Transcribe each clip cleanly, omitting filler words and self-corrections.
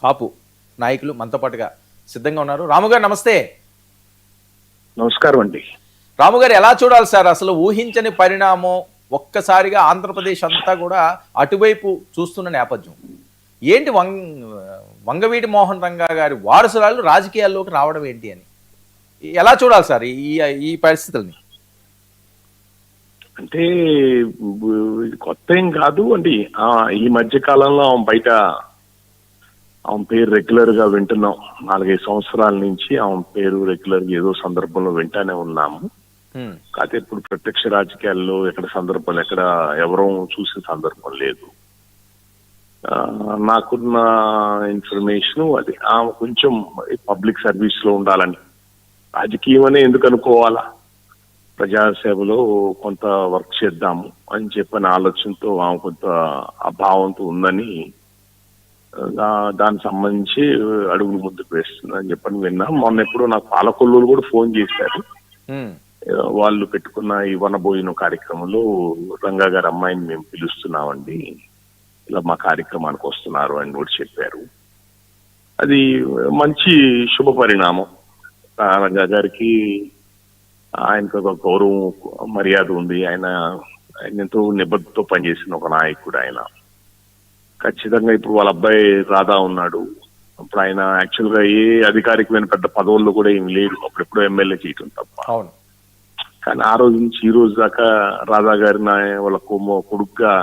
కాపు నాయకులు మనతో పాటుగా సిద్ధంగా ఉన్నారు. రాము గారు నమస్తే. నమస్కారం అండి. రాము గారు ఎలా చూడాలి సార్ అసలు ఊహించని పరిణామం, ఒక్కసారిగా ఆంధ్రప్రదేశ్ అంతా కూడా అటువైపు చూస్తున్న నేపథ్యం ఏంటి? వంగవీటి మోహన్ రంగా గారి వారసురాలు రాజకీయాల్లోకి రావడం ఏంటి అని ఎలా చూడాలి సార్ ఈ పరిస్థితుల్ని? అంటే కొత్త ఏం కాదు అండి. ఈ మధ్య కాలంలో ఆమె పేరు రెగ్యులర్ గా వింటున్నాం. 4-5 సంవత్సరాల నుంచి ఆమె పేరు రెగ్యులర్ గా ఏదో సందర్భంలో వింటానే ఉన్నాము. కాకపోతే ఇప్పుడు ప్రత్యక్ష రాజకీయాల్లో ఎక్కడ సందర్భం ఎక్కడ ఎవరూ చూసిన సందర్భం లేదు. నాకున్న ఇన్ఫర్మేషన్ అది ఆమె కొంచెం పబ్లిక్ సర్వీస్ లో ఉండాలని, రాజకీయం అనే ఎందుకు అనుకోవాలా, ప్రజాసేవలో కొంత వర్క్ చేద్దాము అని చెప్పిన ఆలోచనతో ఆమె కొంత అభావంతో ఉందని, దానికి సంబంధించి అడుగులు ముందుకు వేస్తుందని చెప్పని విన్నా. మొన్న ఎప్పుడో నాకు పాలకొల్లు కూడా ఫోన్ చేశారు. వాళ్ళు పెట్టుకున్న ఈ వనభోజనం కార్యక్రమంలో రంగా గారి అమ్మాయిని మేము పిలుస్తున్నామండి, ఇలా మా కార్యక్రమానికి వస్తున్నారు అని కూడా చెప్పారు. అది మంచి శుభ పరిణామం. రంగా గారికి ఆయనకు ఒక గౌరవం మర్యాద ఉంది. ఆయన ఎంతో నిబద్ధతో పనిచేసిన ఒక నాయకుడు ఆయన. ఖచ్చితంగా ఇప్పుడు వాళ్ళ అబ్బాయి రాధా ఉన్నాడు. ఇప్పుడు ఆయన యాక్చువల్ గా ఏ అధికారికమైన పెద్ద పదవుల్లో కూడా ఏం లేడు, అప్పుడెప్పుడో ఎమ్మెల్యే చేయటం తప్ప. కానీ ఆ రోజు నుంచి ఈ రోజు దాకా రాధా గారి వాళ్ళ కొడుకుగా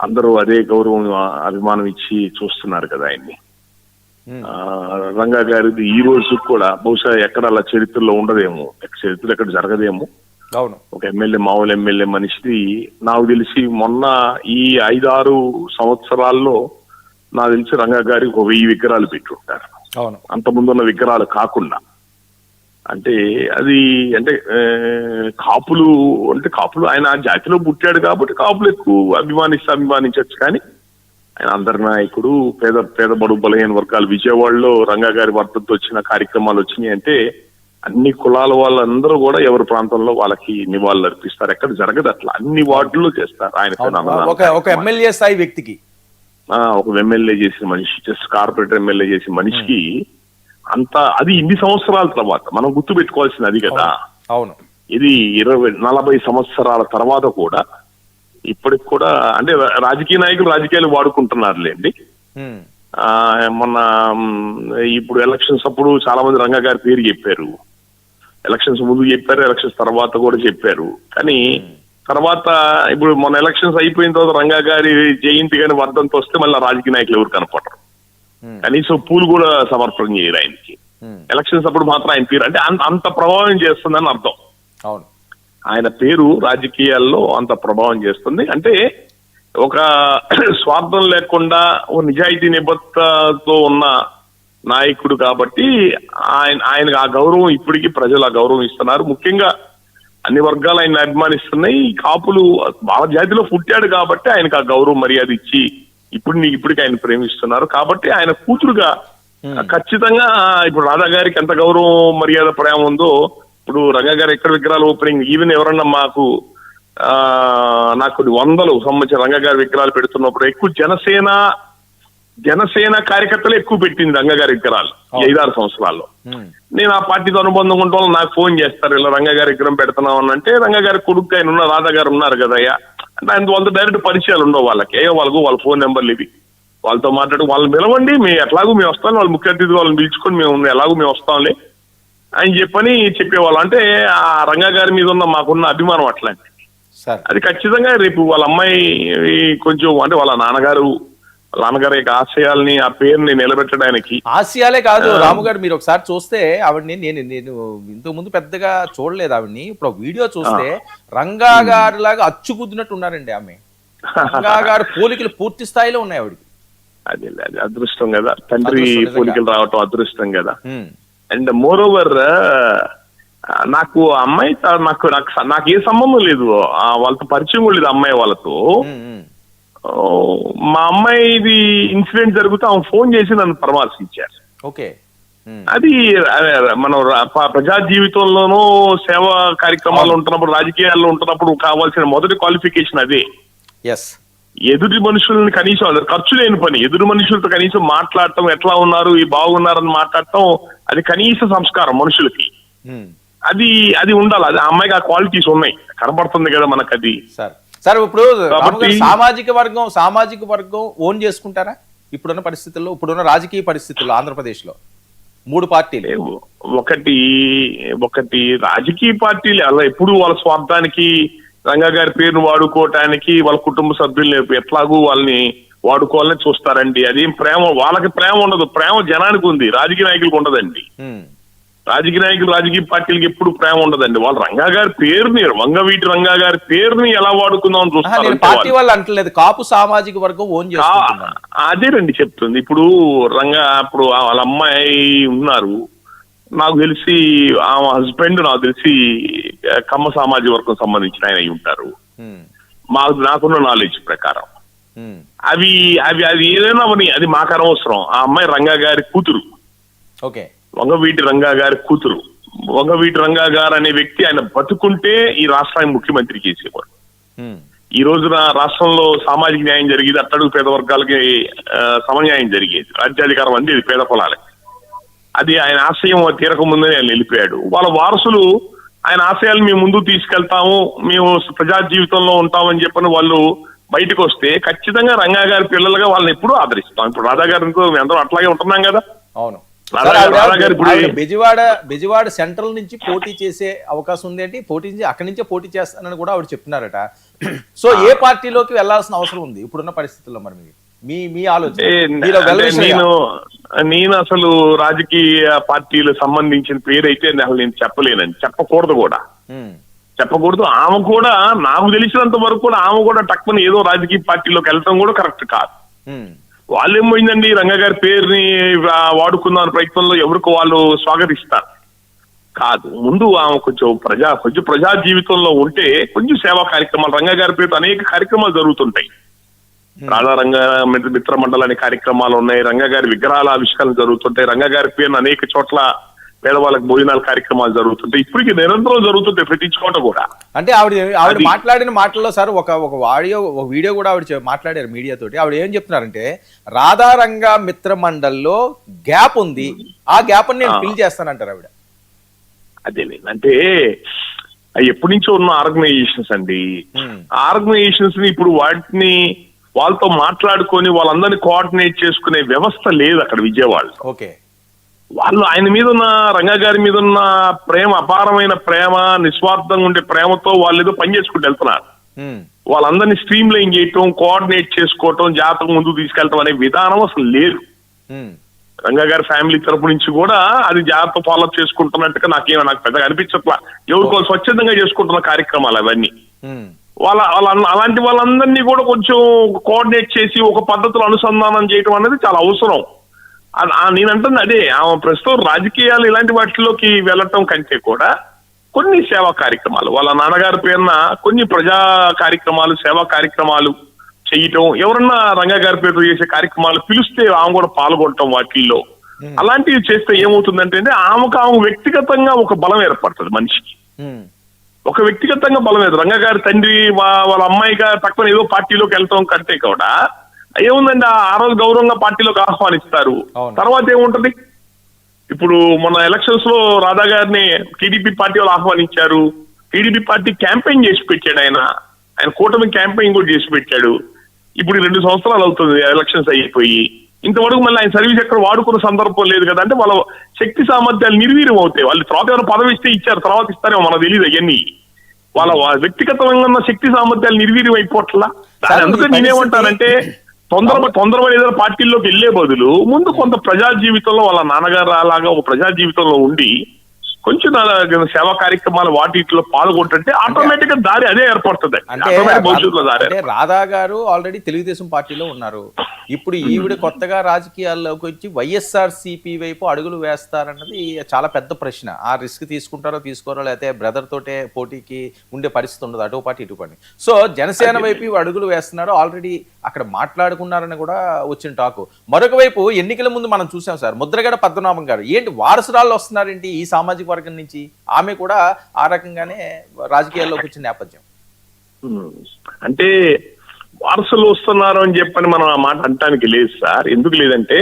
అందరూ అదే గౌరవం అభిమానం ఇచ్చి చూస్తున్నారు కదా ఆయన్ని. రంగా గారిది ఈ రోజు కూడా బహుశా ఎక్కడ అలా చరిత్రలో ఉండదేమో, చరిత్ర ఎక్కడ జరగదేమో. ఒక మామూలు ఎమ్మెల్యే మనిషిది నాకు తెలిసి మొన్న ఈ 5-6 సంవత్సరాల్లో నాకు తెలిసి రంగా గారికి 1000 విగ్రహాలు పెట్టుంటారు. అంత ముందున్న విగ్రహాలు కాకుండా. అంటే అది అంటే కాపులు ఆయన జాతిలో పుట్టాడు కాబట్టి కాపులు ఎక్కువ అభిమానించవచ్చు. కానీ ఆయన అందరి నాయకుడు. పేద బడుగు బలహీన వర్గాలు విజయవాడలో రంగా గారి వర్ధంతో వచ్చిన కార్యక్రమాలు వచ్చినాయి అంటే అన్ని కులాల వాళ్ళందరూ కూడా ఎవరి ప్రాంతంలో వాళ్ళకి నివాళులు అర్పిస్తారు. ఎక్కడ జరగదు అట్లా, అన్ని వార్డుల్లో చేస్తారు. ఆయన ఒక ఎమ్మెల్యే స్థాయి వ్యక్తికి, ఒక ఎమ్మెల్యే చేసిన మనిషి, జస్ట్ కార్పొరేటర్ ఎమ్మెల్యే చేసిన మనిషికి అంత, అది ఇన్ని సంవత్సరాల తర్వాత మనం గుర్తు పెట్టుకోవాల్సింది అది కదా. అవును, ఇది 20-40 సంవత్సరాల తర్వాత కూడా ఇప్పటికి కూడా అంటే రాజకీయ నాయకులు రాజకీయాలు వాడుకుంటున్నారులేండి. మొన్న ఇప్పుడు ఎలక్షన్స్ అప్పుడు చాలా మంది రంగా గారి పేరు చెప్పారు. ఎలక్షన్స్ ముందు చెప్పారు, ఎలక్షన్స్ తర్వాత కూడా చెప్పారు. కానీ తర్వాత ఇప్పుడు మొన్న ఎలక్షన్స్ అయిపోయిన తర్వాత రంగా గారి జయంతి కానీ వర్ధంతో వస్తే మళ్ళీ రాజకీయ నాయకులు ఎవరు కనపడరు. కనీసం పూలు కూడా సమర్పణ చేయరు ఆయనకి. ఎలక్షన్స్ అప్పుడు మాత్రం ఆయన పేరు అంటే అంత ప్రభావం చేస్తుందని అర్థం. అవును, ఆయన పేరు రాజకీయాల్లో అంత ప్రభావం చేస్తుంది. అంటే ఒక స్వార్థం లేకుండా ఒక నిజాయితీ నిబద్ధతతో ఉన్న నాయకుడు కాబట్టి ఆయనకు ఆ గౌరవం ఇప్పటికీ ప్రజలు ఆ గౌరవం ఇస్తున్నారు. ముఖ్యంగా అన్ని వర్గాలు ఆయన అభిమానిస్తున్నాయి. కాపులు వాళ్ళ జాతిలో పుట్టాడు కాబట్టి ఆయనకు ఆ గౌరవం మర్యాద ఇచ్చి ఇప్పటికి ఆయన ప్రేమిస్తున్నారు. కాబట్టి ఆయన కూతురుగా ఖచ్చితంగా ఇప్పుడు రాధా గారికి ఎంత గౌరవం మర్యాద ప్రేమ ఉందో, ఇప్పుడు రంగా గారు ఎక్కడ విగ్రహాలు ఓపెనింగ్ ఈవెన్ ఎవరన్నా నాకు కొన్ని 100 సంబంధించిన రంగా గారి విగ్రహాలు పెడుతున్నప్పుడు ఎక్కువ జనసేన కార్యకర్తలు ఎక్కువ పెట్టింది రంగా గారి విగ్రహాలు ఈ 5-6 సంవత్సరాల్లో. నేను ఆ పార్టీతో అనుబంధం ఉంటాను, నాకు ఫోన్ చేస్తారు ఇలా రంగా గారి విగ్రహం పెడుతున్నాం అంటే, రంగా గారి కొడుకు ఆయన ఉన్న రాధా గారు ఉన్నారు కదయ్యా అంటే ఆయన వాళ్ళతో డైరెక్ట్ పరిచయాలు ఉండవు వాళ్ళకి. వాళ్ళ ఫోన్ నెంబర్లు ఇవి, వాళ్ళతో మాట్లాడు, వాళ్ళని పిలవండి, ఎట్లాగూ మేము వస్తాం, వాళ్ళు ముఖ్య అతిథి వాళ్ళని పిలుచుకొని మేము వస్తాంలే అని చెప్పేవాళ్ళు. అంటే ఆ రంగా గారి మీద మాకున్న అభిమానం అట్లాంటి. అది ఖచ్చితంగా రేపు వాళ్ళ అమ్మాయి కొంచెం అంటే వాళ్ళ నాన్నగారు యొక్క ఆశయాల్ని, ఆ పేరుని నిలబెట్టడానికి. ఆశయాలే కాదు రాము గారు, మీరు ఒకసారి చూస్తే ఆవిడని నేను ఇంతకు ముందు పెద్దగా చూడలేదు ఆవిడని. ఇప్పుడు వీడియో చూస్తే రంగా గారు లాగా అచ్చుకుద్దినట్టు ఉన్నారండి ఆమె. రంగా గారు పోలికలు పూర్తి స్థాయిలో ఉన్నాయి ఆవిడకి. అదే అదృష్టం కదా, తండ్రి పోలికలు రావటం అదృష్టం కదా. అండ్ మోర్ ఓవర్ నాకు అమ్మాయి నాకు ఏ సంబంధం లేదు, వాళ్ళతో పరిచయం కూడా లేదు అమ్మాయి వాళ్ళతో. మా అమ్మాయిది ఇన్సిడెంట్ జరిగితే ఆమె ఫోన్ చేసి నన్ను పరామర్శించారు. అది మనం ప్రజా జీవితంలోనూ సేవా కార్యక్రమాల్లో ఉంటున్నప్పుడు, రాజకీయాల్లో ఉంటున్నప్పుడు కావాల్సిన మొదటి క్వాలిఫికేషన్ అదే. ఎదుటి మనుషుల్ని కనీసం అది ఖర్చు లేని పని. ఎదురు మనుషులతో కనీసం మాట్లాడటం, ఎట్లా ఉన్నారు, ఈ బాగున్నారని మాట్లాడటం, అది కనీస సంస్కారం మనుషులకి. అది అది ఉండాలి. అది ఆ అమ్మాయికి ఆ క్వాలిటీస్ ఉన్నాయి, కనబడుతుంది కదా మనకు అది. సార్ ఇప్పుడు సామాజిక వర్గం ఓన్ చేసుకుంటారా ఇప్పుడున్న పరిస్థితుల్లో, ఇప్పుడున్న రాజకీయ పరిస్థితుల్లో ఆంధ్రప్రదేశ్ లో 3 పార్టీలు? ఒకటి రాజకీయ పార్టీలు అలా ఎప్పుడు వాళ్ళ స్వార్థానికి రంగా గారి పేరును వాడుకోవటానికి వాళ్ళ కుటుంబ సభ్యుల్ని ఎట్లాగూ వాళ్ళని వాడుకోవాలని చూస్తారండి. అదేం ప్రేమ, వాళ్ళకి ప్రేమ ఉండదు. ప్రేమ జనానికి ఉంది, రాజకీయ నాయకులకు ఉండదండి. రాజకీయ నాయకులు, రాజకీయ పార్టీలకు ఎప్పుడు ప్రేమ ఉండదండి. వాళ్ళు రంగా గారి పేరుని, వంగవీటి రంగా గారి పేరుని ఎలా వాడుకుందాం అని చూస్తారు. పార్టీ వాళ్ళు అంటలేదు, కాపు సామాజిక వర్గం ఓన్ చేసుకుంటున్నారు. అదేనండి చెప్తుంది. ఇప్పుడు ఇప్పుడు వాళ్ళ అమ్మాయి ఉన్నారు, నాకు తెలిసి ఆమె హస్బెండ్ నాకు తెలిసి కమ్మ సామాజిక వర్గం సంబంధించిన ఆయన అయి ఉంటారు, నాకున్న నాలెడ్జ్ ప్రకారం. అవి అవి అది ఏదైనా అది మాకు అనవసరం. ఆ అమ్మాయి రంగా గారి కూతురు, ఓకే, వంగవీటి రంగా గారి కూతురు. వంగవీటి రంగా గారు అనే వ్యక్తి ఆయన బతుకుంటే ఈ రాష్ట్రానికి ముఖ్యమంత్రి చేసేవాడు. ఈ రోజున రాష్ట్రంలో సామాజిక న్యాయం జరిగేది, అట్టడుగు పేద వర్గాలకి సమన్యాయం జరిగేది, రాజ్యాధికారం అందేది పేద కులాలకి. అది ఆయన ఆశయం తీరక ముందని ఆయన వెళ్ళిపోయాడు. వాళ్ళ వారసులు ఆయన ఆశయాలు మేము ముందుకు తీసుకెళ్తాము, మేము ప్రజా జీవితంలో ఉంటామని చెప్పని వాళ్ళు బయటకు వస్తే ఖచ్చితంగా రంగా గారి పిల్లలుగా వాళ్ళని ఎప్పుడూ ఆదరిస్తాం. ఇప్పుడు రాధా గారితో మేము అందరం అట్లాగే ఉంటున్నాం కదా. అవును, బెజవాడ సెంట్రల్ నుంచి పోటీ చేసే అవకాశం ఉంది అంటే అక్కడి నుంచే పోటీ చేస్తానని కూడా ఆవిడ చెప్తున్నారట. సో ఏ పార్టీలోకి వెళ్లాల్సిన అవసరం ఉంది ఇప్పుడున్న పరిస్థితుల్లో? మరి మీ ఆలోచన. నేను అసలు రాజకీయ పార్టీలకు సంబంధించిన పేరైతే నేను చెప్పలేనండి, చెప్పకూడదు కూడా, చెప్పకూడదు. ఆమె కూడా నాకు తెలిసినంత వరకు కూడా ఆమె కూడా టక్కుని ఏదో రాజకీయ పార్టీలోకి వెళ్ళటం కూడా కరెక్ట్ కాదు. వాళ్ళేం పోయిందండి, రంగా గారి పేరుని వాడుకుందాం ప్రయత్నంలో ఎవరికి వాళ్ళు స్వాగతిస్తారు కాదు. ముందు ఆమె కొంచెం ప్రజా జీవితంలో ఉంటే కొంచెం సేవా కార్యక్రమాలు, రంగా గారి పేరుతో అనేక కార్యక్రమాలు జరుగుతుంటాయి. రాధారంగా మిత్ర మండలి అనే కార్యక్రమాలు ఉన్నాయి, రంగా గారి విగ్రహాల ఆవిష్కరణ జరుగుతుంటాయి, రంగా గారి పేరును అనేక చోట్ల పేదవాళ్ళకి భోజనాల కార్యక్రమాలు జరుగుతుంటాయి, ఇప్పటికీ నిరంతరం జరుగుతుంటాయి ప్రతి చోట కూడా. అంటే ఆవిడ మాట్లాడిన మాటల్లో సార్ ఒక వీడియో కూడా ఆవిడ మాట్లాడారు మీడియా తోటి. ఆవిడ ఏం చెప్తున్నారంటే, రాధారంగా మిత్ర మండలిలో గ్యాప్ ఉంది, ఆ గ్యాప్ నేను ఫిల్ చేస్తానంటారు ఆవిడ. అదే అంటే ఎప్పటి నుంచో ఉన్న ఆర్గనైజేషన్స్ అండి, ఆర్గనైజేషన్స్ ని ఇప్పుడు వాటిని వాళ్ళతో మాట్లాడుకొని వాళ్ళందరినీ కోఆర్డినేట్ చేసుకునే వ్యవస్థ లేదు అక్కడ విజయవాడలో. ఓకే, వాళ్ళు ఆయన మీద ఉన్న, రంగా గారి మీద ఉన్న ప్రేమ, అపారమైన ప్రేమ, నిస్వార్థంగా ఉండే ప్రేమతో వాళ్ళు ఏదో పని చేసుకుంటూ వెళ్తున్నారు. వాళ్ళందరినీ స్ట్రీమ్ లైన్ చేయటం, కోఆర్డినేట్ చేసుకోవటం, జాతకం ముందుకు తీసుకెళ్తాం అనే విధానం అసలు లేదు. రంగా గారి ఫ్యామిలీ తరపు నుంచి కూడా అది జాగ్రత్త ఫాలోఅప్ చేసుకుంటున్నట్టుగా నాకు పెద్దగా అనిపించట్లా. ఎవరికో స్వచ్ఛందంగా చేసుకుంటున్న కార్యక్రమాలు అవన్నీ. అలాంటి వాళ్ళందరినీ కూడా కొంచెం కోఆర్డినేట్ చేసి ఒక పద్ధతిలో అనుసంధానం చేయడం అనేది చాలా అవసరం. నేనంటుంది అదే, ఆమె ప్రస్తుతం రాజకీయాలు ఇలాంటి వాటిలోకి వెళ్ళటం కంటే కూడా కొన్ని సేవా కార్యక్రమాలు, వాళ్ళ నాన్నగారి పేరున కొన్ని ప్రజా కార్యక్రమాలు, సేవా కార్యక్రమాలు చేయటం, ఎవరన్నా రంగా గారి పేరుతో చేసే కార్యక్రమాలు పిలిస్తే ఆమె కూడా పాల్గొనటం వాటిల్లో, అలాంటివి చేస్తే ఏమవుతుందంటే ఆమె వ్యక్తిగతంగా ఒక బలం ఏర్పడుతుంది మనిషికి. ఒక వ్యక్తిగతంగా బలం లేదు. రంగా గారి తండ్రి వాళ్ళ అమ్మాయిగా తక్కువ ఏదో పార్టీలోకి వెళ్తాం కంటే కూడా ఏముందండి, ఆ రోజు గౌరవంగా పార్టీలోకి ఆహ్వానిస్తారు. తర్వాత ఏముంటది? ఇప్పుడు మొన్న ఎలక్షన్స్ లో రాధా గారిని టీడీపీ పార్టీ వాళ్ళు ఆహ్వానించారు. టీడీపీ పార్టీ క్యాంపెయిన్ చేసి పెట్టాడు, ఆయన కూటమి క్యాంపెయిన్ కూడా చేసి పెట్టాడు. ఇప్పుడు 2 సంవత్సరాలు అవుతుంది ఎలక్షన్స్ అయిపోయి, ఇంతవరకు మళ్ళీ ఆయన సర్వీస్ ఎక్కడ వాడుకున్న సందర్భం లేదు కదా. అంటే వాళ్ళ శక్తి సామర్థ్యాలు నిర్వీర్యం అవుతాయి. వాళ్ళు తర్వాత ఎవరైనా పదవి ఇస్తే ఇచ్చారు, తర్వాత ఇస్తారేమో మనకు తెలియదు. అవన్నీ వాళ్ళ వ్యక్తిగతంగా ఉన్న శక్తి సామర్థ్యాలు నిర్వీర్యం అయిపోట్లా. అందుకే నేనేమంటానంటే, తొందరపడి ఏదైనా పార్టీల్లోకి వెళ్లే బదులు ముందు కొంత ప్రజా జీవితంలో వాళ్ళ నాన్నగారు అలాగా ఒక ప్రజా జీవితంలో ఉండి కొంచెం సేవా కార్యక్రమాలు వాటిలో పాల్గొంటుంటే ఆటోమేటిక్ గా దారి అదే ఏర్పడుతుంది. అంటే రాధా గారు ఆల్రెడీ తెలుగుదేశం పార్టీలో ఉన్నారు. ఇప్పుడు ఈవిడ కొత్తగా రాజకీయాల్లోకి వచ్చి వైఎస్ఆర్సీపీ వైపు అడుగులు వేస్తారన్నది చాలా పెద్ద ప్రశ్న. ఆ రిస్క్ తీసుకుంటారో తీసుకోరో, లేకపోతే బ్రదర్ తోటే పోటీకి ఉండే పరిస్థితి ఉండదు, అటు పార్టీ ఇటు పార్టీ. సో జనసేన వైపు అడుగులు వేస్తున్నారు, ఆల్రెడీ అక్కడ మాట్లాడుకున్నారని కూడా వచ్చిన టాకు. మరొక వైపు ఎన్నికల ముందు మనం చూసాం సార్, ముద్రగడ పద్మనాభం గారు ఏంటి వారసురాళ్ళు వస్తున్నారేంటి ఈ సామాజిక వర్గం నుంచి? ఆమె కూడా ఆ రకంగానే రాజకీయాల్లోకి వచ్చిన నేపథ్యం. అంటే వారసులు వస్తున్నారు అని చెప్పని మనం ఆ మాట అంటానికి లేదు సార్. ఎందుకు లేదంటే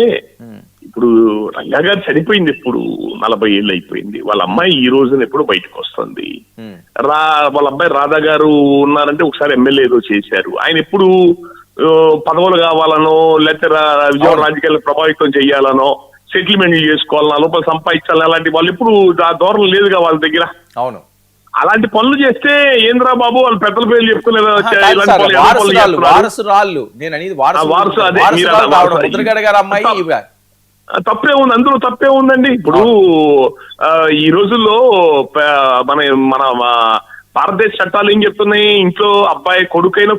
ఇప్పుడు రంగా గారు చనిపోయింది ఎప్పుడు 40 ఏళ్ళు అయిపోయింది. వాళ్ళ అమ్మాయి ఈ రోజున ఎప్పుడు బయటకు వస్తుంది. వాళ్ళ అబ్బాయి రాధా గారు ఉన్నారంటే ఒకసారి ఎమ్మెల్యే ఏదో చేశారు. ఆయన ఎప్పుడు పదవులు కావాలనో లేకపోతే విజయవాడ రాజకీయాలు ప్రభావితం చేయాలనో సెటిల్మెంట్లు చేసుకోవాలనో లోపల సంపాదించాలని అలాంటి వాళ్ళు ఎప్పుడు ఆ ధోరణి లేదుగా వాళ్ళ దగ్గర. అవును, అలాంటి పనులు చేస్తే ఏంద్రా బాబు వాళ్ళు పెద్దల పేర్లు చెప్పుకునేది. వారసురాళ్ళు నేను అనేది ముద్రగడ గారి అమ్మాయి తప్పే ఉంది, అందులో తప్పే ఉందండి. ఇప్పుడు ఈ రోజుల్లో మన భారతదేశ చట్టాలు ఏం చెప్తున్నాయి, ఇంట్లో అబ్బాయి కొడుకైనా